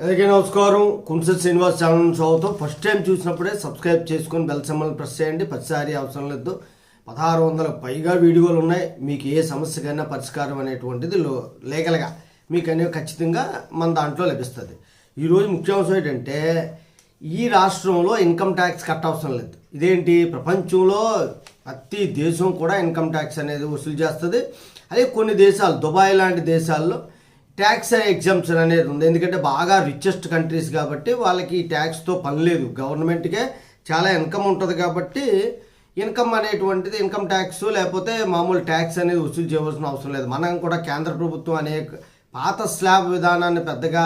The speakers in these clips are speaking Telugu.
అందరికీ నమస్కారం. కుంసల్ శ్రీనివాస్ ఛానల్ స్వాగతం. ఫస్ట్ టైం చూసినప్పుడే సబ్స్క్రైబ్ చేసుకొని బెల్ సింబల్ ప్రెస్ చేయండి. ప్రతిసారి అవసరం లేదు. 1600 పైగా వీడియోలు ఉన్నాయి. మీకు ఏ సమస్యకైనా పరిష్కారం అనేటువంటిది లీగల్గా మీకు అనేవి ఖచ్చితంగా మన దాంట్లో లభిస్తుంది. ఈరోజు ముఖ్యాంశం ఏంటంటే, ఈ రాష్ట్రంలో ఇన్కమ్ ట్యాక్స్ కట్ అవసరం లేదు. ఇదేంటి, ప్రపంచంలో ప్రతి దేశం కూడా ఇన్కమ్ ట్యాక్స్ అనేది వసూలు చేస్తుంది. అదే కొన్ని దేశాలు, దుబాయ్ లాంటి దేశాల్లో ట్యాక్స్ ఎగ్జామ్షన్ అనేది ఉంది. ఎందుకంటే బాగా రిచెస్ట్ కంట్రీస్ కాబట్టి వాళ్ళకి ఈ ట్యాక్స్తో పని లేదు. గవర్నమెంట్కే చాలా ఇన్కమ్ ఉంటుంది కాబట్టి ఇన్కమ్ అనేటువంటిది ఇన్కమ్ ట్యాక్స్ లేకపోతే మామూలు ట్యాక్స్ అనేది వసూలు చేయవలసిన అవసరం లేదు. మనం కూడా కేంద్ర ప్రభుత్వం అనేక పాత స్లాబ్ విధానాన్ని పెద్దగా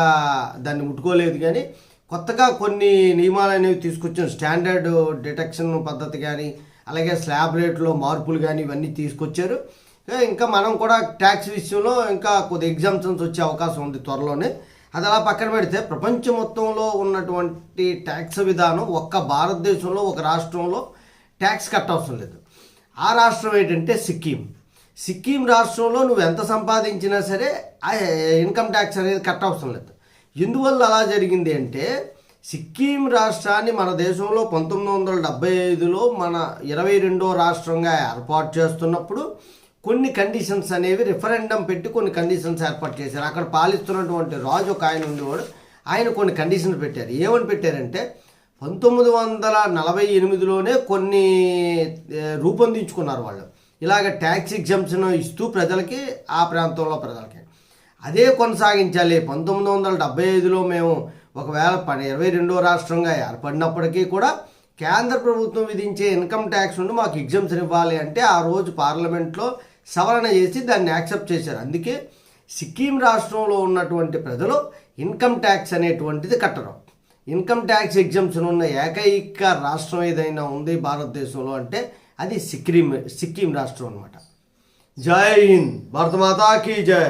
దాన్ని ముట్టుకోలేదు, కానీ కొత్తగా కొన్ని నియమాలు అనేవి తీసుకొచ్చాం. స్టాండర్డ్ డిటెక్షన్ పద్ధతి కానీ, అలాగే స్లాబ్ రేట్లో మార్పులు కానీ ఇవన్నీ తీసుకొచ్చారు. ఇంకా మనం కూడా ట్యాక్స్ విషయంలో ఇంకా కొద్ది ఎగ్జామ్షన్స్ వచ్చే అవకాశం ఉంది త్వరలోనే. అది అలా పక్కన పెడితే, ప్రపంచం మొత్తంలో ఉన్నటువంటి ట్యాక్స్ విధానం ఒక్క భారతదేశంలో ఒక రాష్ట్రంలో ట్యాక్స్ కట్ అవసరం లేదు. ఆ రాష్ట్రం ఏంటంటే సిక్కిం రాష్ట్రంలో నువ్వు ఎంత సంపాదించినా సరే ఇన్కమ్ ట్యాక్స్ అనేది కట్ అవసరం లేదు. ఎందువల్ల అలా జరిగింది అంటే, సిక్కిం రాష్ట్రాన్ని మన దేశంలో 1975లో మన 22వ రాష్ట్రంగా ఏర్పాటు చేస్తున్నప్పుడు కొన్ని కండిషన్స్ అనేవి రిఫరెండం పెట్టి కొన్ని కండిషన్స్ ఏర్పాటు చేశారు. అక్కడ పాలిస్తున్నటువంటి రాజు ఒక ఆయన ఉండేవాడు. ఆయన కొన్ని కండిషన్స్ పెట్టారు. ఏమని పెట్టారంటే, 1948లోనే కొన్ని రూపొందించుకున్నారు వాళ్ళు. ఇలాగ ట్యాక్స్ ఎగ్జామ్షన్ ఇస్తూ ప్రజలకి, ఆ ప్రాంతంలో ప్రజలకి అదే కొనసాగించాలి. 1975లో మేము ఒకవేళ 22వ రాష్ట్రంగా ఏర్పడినప్పటికీ కూడా కేంద్ర ప్రభుత్వం విధించే ఇన్కమ్ ట్యాక్స్ నుండి మాకు ఎగ్జామ్షన్ ఇవ్వాలి అంటే ఆ రోజు పార్లమెంట్లో సవరణ చేసి దాన్ని యాక్సెప్ట్ చేశారు. అందుకే సిక్కిం రాష్ట్రంలో ఉన్నటువంటి ప్రజలు ఇన్కమ్ ట్యాక్స్ అనేటువంటిది కట్టరు. ఇన్కమ్ ట్యాక్స్ ఎగ్జామ్షన్ ఉన్న ఏకైక రాష్ట్రం ఏదైనా ఉంది భారతదేశంలో అంటే అది సిక్కిం రాష్ట్రం అనమాట. జై హింద్, భారత మాతా కీ జై.